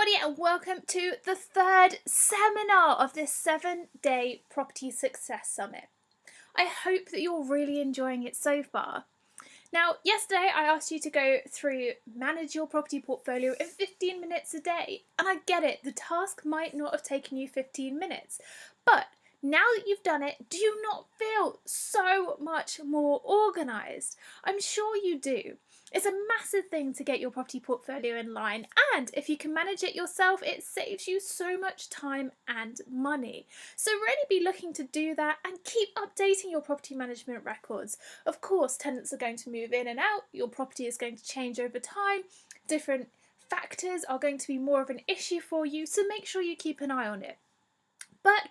everybody, and welcome to the third seminar of this 7-day Property Success Summit. I hope that you're really enjoying it so far. Now, yesterday I asked you to go through manage your property portfolio in 15 minutes a day, and I get it, the task might not have taken you 15 minutes, but now that you've done it, do you not feel so much more organised? I'm sure you do. It's a massive thing to get your property portfolio in line, and if you can manage it yourself, it saves you so much time and money. So really be looking to do that and keep updating your property management records. Of course, tenants are going to move in and out, your property is going to change over time, different factors are going to be more of an issue for you, so make sure you keep an eye on it. But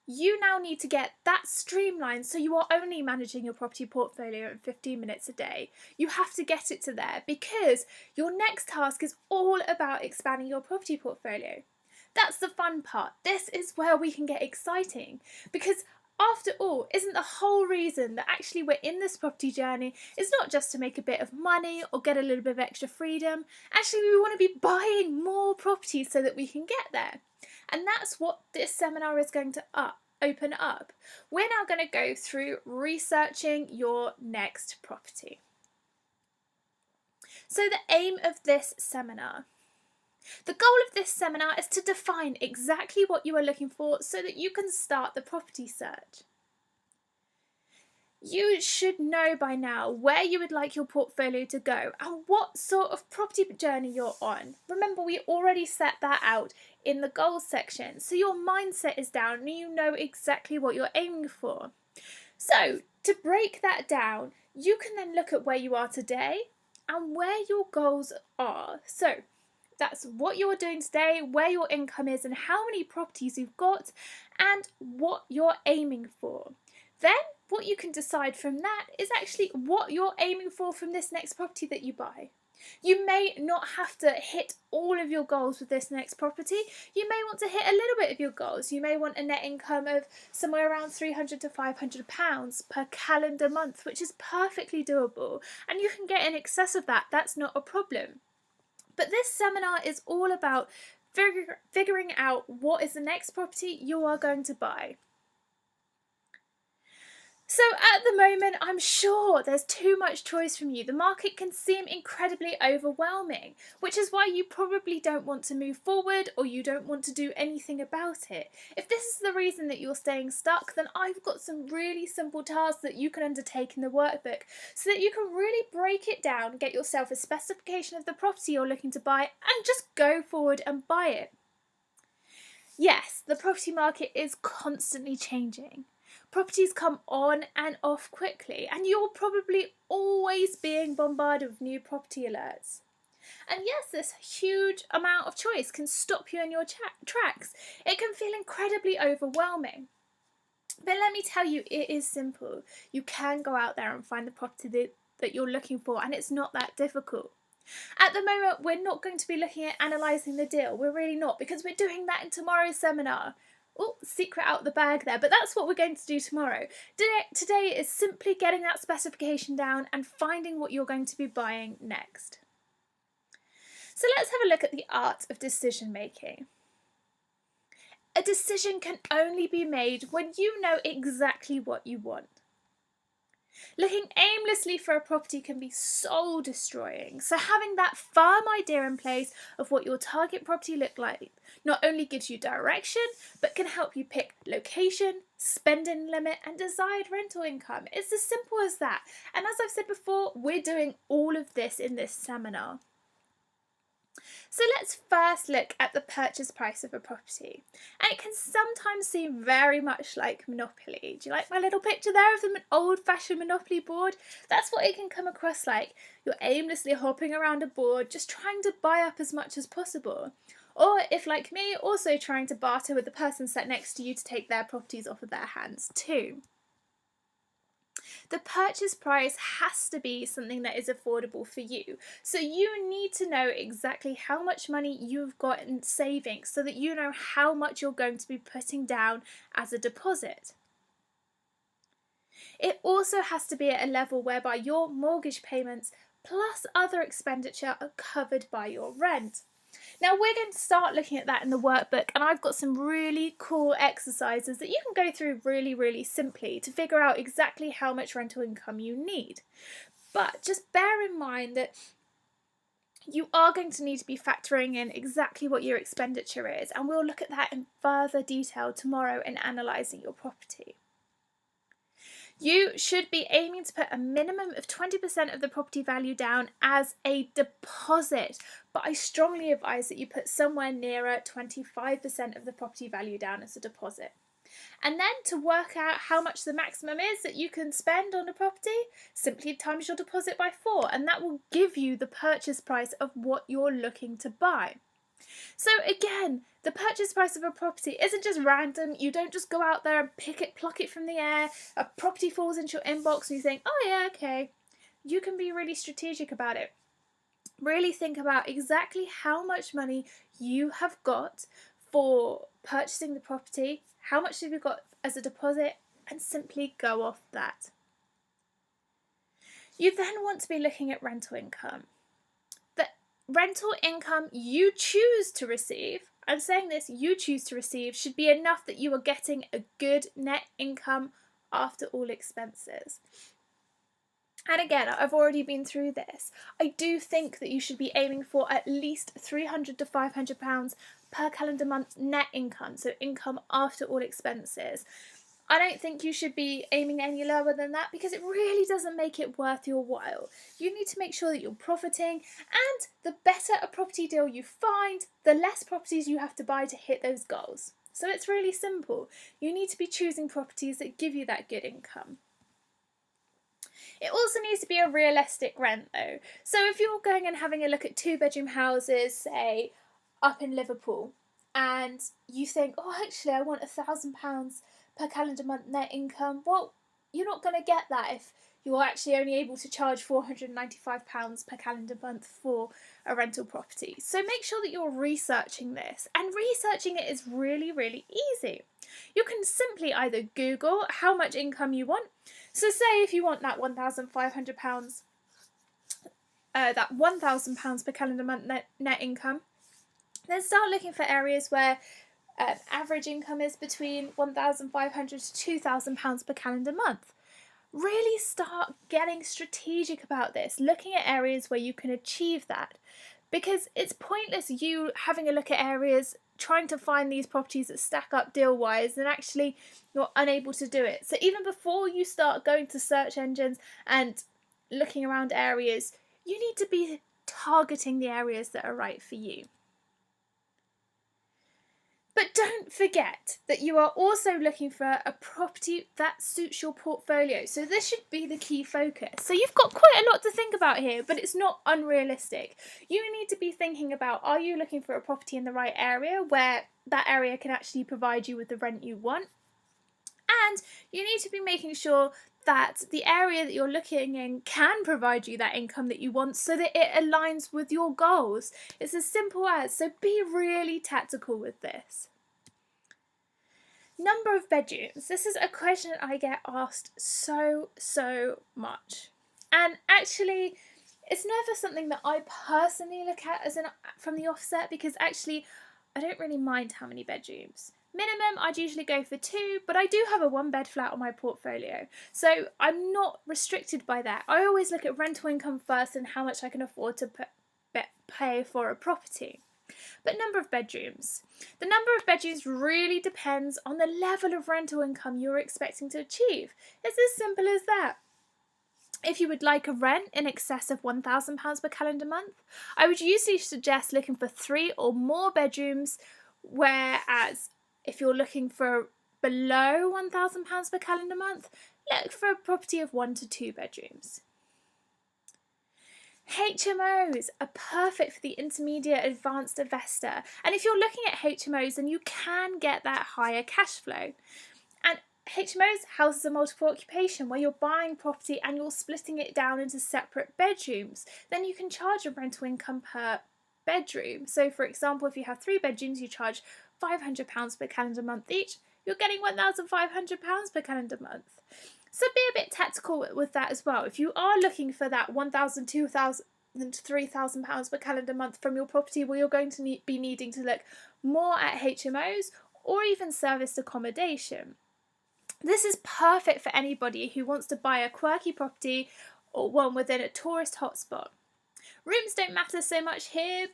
you now need to get that streamlined so you are only managing your property portfolio in 15 minutes a day. You have to get it to there because your next task is all about expanding your property portfolio. That's the fun part. This is where we can get exciting because after all, isn't the whole reason that actually we're in this property journey is not just to make a bit of money or get a little bit of extra freedom. Actually, we want to be buying more properties so that we can get there. And that's what this seminar is going to open up. We're now going to go through researching your next property. So the aim of this seminar. The goal of this seminar is to define exactly what you are looking for so that you can start the property search. You should know by now where you would like your portfolio to go and what sort of property journey you're on. Remember, we already set that out in the goals section, so your mindset is down and you know exactly what you're aiming for. So, to break that down, you can then look at where you are today and where your goals are. So, that's what you're doing today, where your income is and how many properties you've got and what you're aiming for. Then what you can decide from that is actually what you're aiming for from this next property that you buy. You may not have to hit all of your goals with this next property. You may want to hit a little bit of your goals. You may want a net income of somewhere around £300 to £500 per calendar month, which is perfectly doable. And you can get in excess of that. That's not a problem. But this seminar is all about figuring out what is the next property you are going to buy. So at the moment, I'm sure there's too much choice from you. The market can seem incredibly overwhelming, which is why you probably don't want to move forward or you don't want to do anything about it. If this is the reason that you're staying stuck, then I've got some really simple tasks that you can undertake in the workbook so that you can really break it down, get yourself a specification of the property you're looking to buy and just go forward and buy it. Yes, the property market is constantly changing. Properties come on and off quickly, and you're probably always being bombarded with new property alerts. And yes, this huge amount of choice can stop you in your tracks. It can feel incredibly overwhelming. But let me tell you, it is simple. You can go out there and find the property that you're looking for, and it's not that difficult. At the moment, we're not going to be looking at analysing the deal. We're really not, because we're doing that in tomorrow's seminar. Oh, secret out the bag there, but that's what we're going to do tomorrow. Today is simply getting that specification down and finding what you're going to be buying next. So let's have a look at the art of decision making. A decision can only be made when you know exactly what you want. Looking aimlessly for a property can be soul destroying, so having that firm idea in place of what your target property looks like not only gives you direction, but can help you pick location, spending limit and desired rental income. It's as simple as that. And as I've said before, we're doing all of this in this seminar. So let's first look at the purchase price of a property. And it can sometimes seem very much like Monopoly. Do you like my little picture there of the old-fashioned Monopoly board? That's what it can come across like. You're aimlessly hopping around a board, just trying to buy up as much as possible. Or if, like me, also trying to barter with the person sat next to you to take their properties off of their hands too. The purchase price has to be something that is affordable for you. So you need to know exactly how much money you've got in savings so that you know how much you're going to be putting down as a deposit. It also has to be at a level whereby your mortgage payments plus other expenditure are covered by your rent. Now we're going to start looking at that in the workbook, and I've got some really cool exercises that you can go through really, really simply to figure out exactly how much rental income you need. But just bear in mind that you are going to need to be factoring in exactly what your expenditure is, and we'll look at that in further detail tomorrow in analysing your property. You should be aiming to put a minimum of 20% of the property value down as a deposit, but I strongly advise that you put somewhere nearer 25% of the property value down as a deposit. And then to work out how much the maximum is that you can spend on a property, simply times your deposit by 4, and that will give you the purchase price of what you're looking to buy. So again, the purchase price of a property isn't just random. You don't just go out there and pluck it from the air. A property falls into your inbox and you think, oh yeah, okay. You can be really strategic about it. Really think about exactly how much money you have got for purchasing the property, how much have you got as a deposit, and simply go off that. You then want to be looking at rental income. The rental income you choose to receive, I'm saying this, you choose to receive, should be enough that you are getting a good net income after all expenses. And again, I've already been through this. I do think that you should be aiming for at least £300 to £500 per calendar month net income, so income after all expenses. I don't think you should be aiming any lower than that because it really doesn't make it worth your while. You need to make sure that you're profiting, and the better a property deal you find, the less properties you have to buy to hit those goals. So it's really simple. You need to be choosing properties that give you that good income. It also needs to be a realistic rent though. So if you're going and having a look at 2-bedroom houses, say up in Liverpool, and you think, oh, actually I want £1,000 per calendar month net income, well, you're not going to get that if you're actually only able to charge £495 per calendar month for a rental property. So make sure that you're researching this, and researching it is really, really easy. You can simply either Google how much income you want. So say if you want that £1,500, that £1,000 per calendar month net income, then start looking for areas where average income is between £1,500 to £2,000 per calendar month. Really start getting strategic about this, looking at areas where you can achieve that, because it's pointless you having a look at areas trying to find these properties that stack up deal wise and actually you're unable to do it. So even before you start going to search engines and looking around areas, you need to be targeting the areas that are right for you. But don't forget that you are also looking for a property that suits your portfolio. So this should be the key focus. So you've got quite a lot to think about here, but it's not unrealistic. You need to be thinking about, are you looking for a property in the right area where that area can actually provide you with the rent you want? And you need to be making sure that the area that you're looking in can provide you that income that you want so that it aligns with your goals. It's as simple as, so be really tactical with this. Number of bedrooms. This is a question I get asked so much. And actually, it's never something that I personally look at as from the offset, because actually I don't really mind how many bedrooms. Minimum, I'd usually go for 2, but I do have a 1-bed flat on my portfolio, so I'm not restricted by that. I always look at rental income first and how much I can afford to pay for a property. But number of bedrooms. The number of bedrooms really depends on the level of rental income you're expecting to achieve. It's as simple as that. If you would like a rent in excess of £1,000 per calendar month, I would usually suggest looking for 3 or more bedrooms, whereas if you're looking for below £1,000 per calendar month, look for a property of 1 to 2 bedrooms. HMOs are perfect for the intermediate advanced investor, and if you're looking at HMOs, then you can get that higher cash flow. And HMOs, houses of multiple occupation, where you're buying property and you're splitting it down into separate bedrooms, then you can charge a rental income per bedroom. So for example, if you have 3 bedrooms, you charge £500 per calendar month each, you're getting £1,500 per calendar month. So be a bit tactical with that as well. If you are looking for that £1,000, than £3,000 per calendar month from your property, well, you're going to be needing to look more at HMOs or even serviced accommodation. This is perfect for anybody who wants to buy a quirky property or one within a tourist hotspot. Rooms don't matter so much here,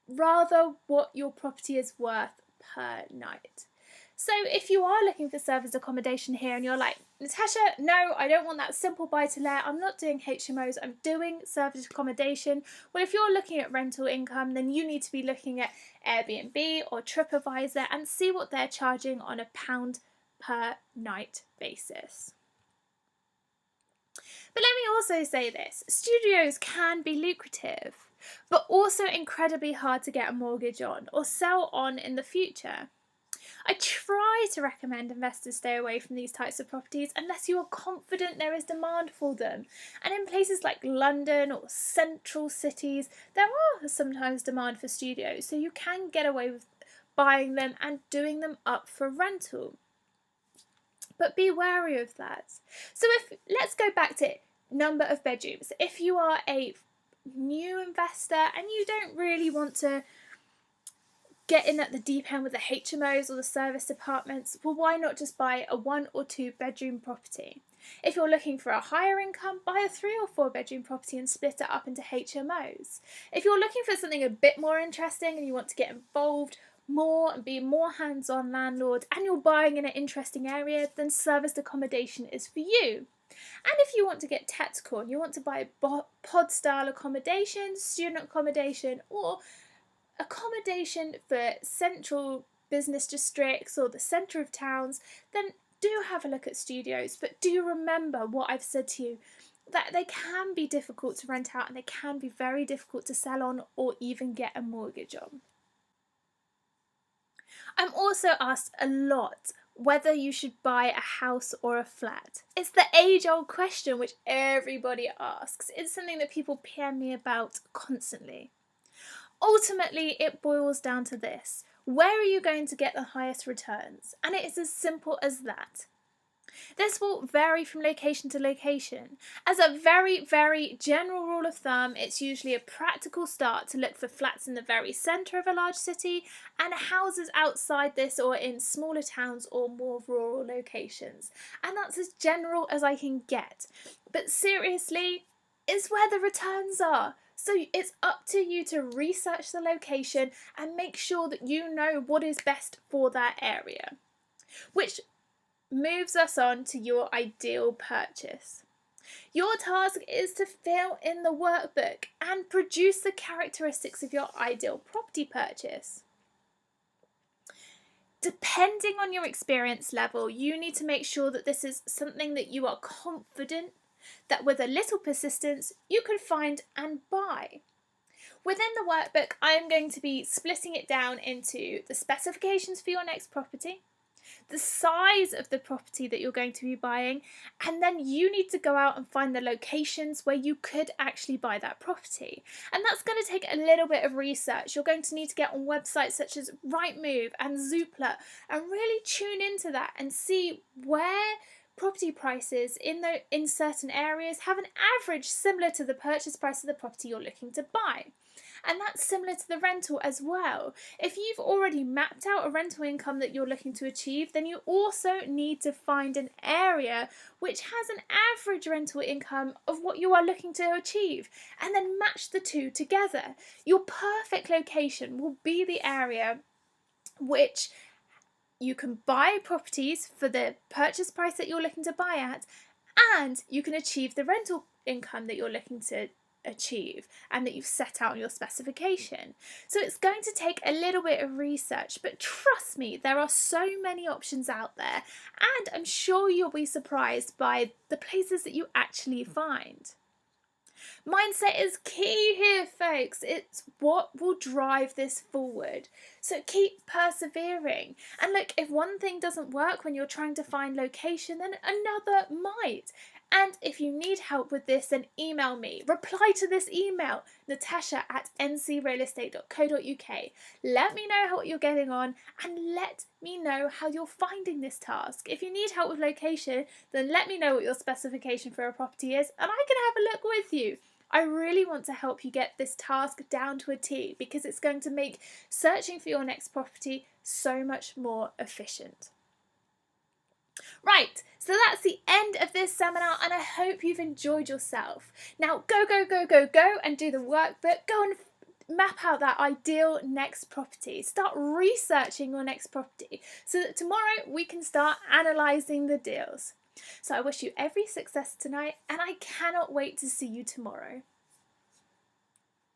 rather what your property is worth per night. So if you are looking for serviced accommodation here and you're like, Natasha, no, I don't want that simple buy to let, I'm not doing HMOs, I'm doing serviced accommodation. Well, if you're looking at rental income, then you need to be looking at Airbnb or TripAdvisor and see what they're charging on a £1 per night basis. But let me also say this, studios can be lucrative, but also incredibly hard to get a mortgage on or sell on in the future. I try to recommend investors stay away from these types of properties unless you are confident there is demand for them. And in places like London or central cities, there are sometimes demand for studios, so you can get away with buying them and doing them up for rental. But be wary of that. So let's go back to number of bedrooms. If you are a new investor and you don't really want to get in at the deep end with the HMOs or the service apartments, well, why not just buy a 1 or 2 bedroom property? If you're looking for a higher income, buy a 3 or 4 bedroom property and split it up into HMOs. If you're looking for something a bit more interesting and you want to get involved more and be more hands-on landlord and you're buying in an interesting area, then serviced accommodation is for you. And if you want to get tactical and you want to buy pod style accommodation, student accommodation, or accommodation for central business districts or the centre of towns, then do have a look at studios. But do remember what I've said to you, that they can be difficult to rent out and they can be very difficult to sell on or even get a mortgage on. I'm also asked a lot whether you should buy a house or a flat. It's the age-old question which everybody asks. It's something that people PM me about constantly. Ultimately, it boils down to this. Where are you going to get the highest returns? And it is as simple as that. This will vary from location to location. As a very, very general rule of thumb, it's usually a practical start to look for flats in the very centre of a large city and houses outside this or in smaller towns or more rural locations. And that's as general as I can get. But seriously, it's where the returns are. So it's up to you to research the location and make sure that you know what is best for that area. Which moves us on to your ideal purchase. Your task is to fill in the workbook and produce the characteristics of your ideal property purchase. Depending on your experience level, you need to make sure that this is something that you are confident that with a little persistence you can find and buy. Within the workbook, I am going to be splitting it down into the specifications for your next property, the size of the property that you're going to be buying, and then you need to go out and find the locations where you could actually buy that property. And that's going to take a little bit of research. You're going to need to get on websites such as Rightmove and Zoopla and really tune into that and see where property prices in certain areas have an average similar to the purchase price of the property you're looking to buy. And that's similar to the rental as well. If you've already mapped out a rental income that you're looking to achieve, then you also need to find an area which has an average rental income of what you are looking to achieve, and then match the two together. Your perfect location will be the area which you can buy properties for the purchase price that you're looking to buy at, and you can achieve the rental income that you're looking to achieve and that you've set out in your specification. So it's going to take a little bit of research, but trust me, there are so many options out there, and I'm sure you'll be surprised by the places that you actually find. Mindset is key here, folks. It's what will drive this forward. So keep persevering. And look, if one thing doesn't work when you're trying to find location, then another might. And if you need help with this, then email me. Reply to this email, natasha@ncrealestate.co.uk. Let me know how you're getting on and let me know how you're finding this task. If you need help with location, then let me know what your specification for a property is and I can have a look with you. I really want to help you get this task down to a T because it's going to make searching for your next property so much more efficient. Right, so that's the end of this seminar and I hope you've enjoyed yourself. Now go, go, go, go, go and do the workbook. Go and map out that ideal next property. Start researching your next property so that tomorrow we can start analysing the deals. So I wish you every success tonight and I cannot wait to see you tomorrow.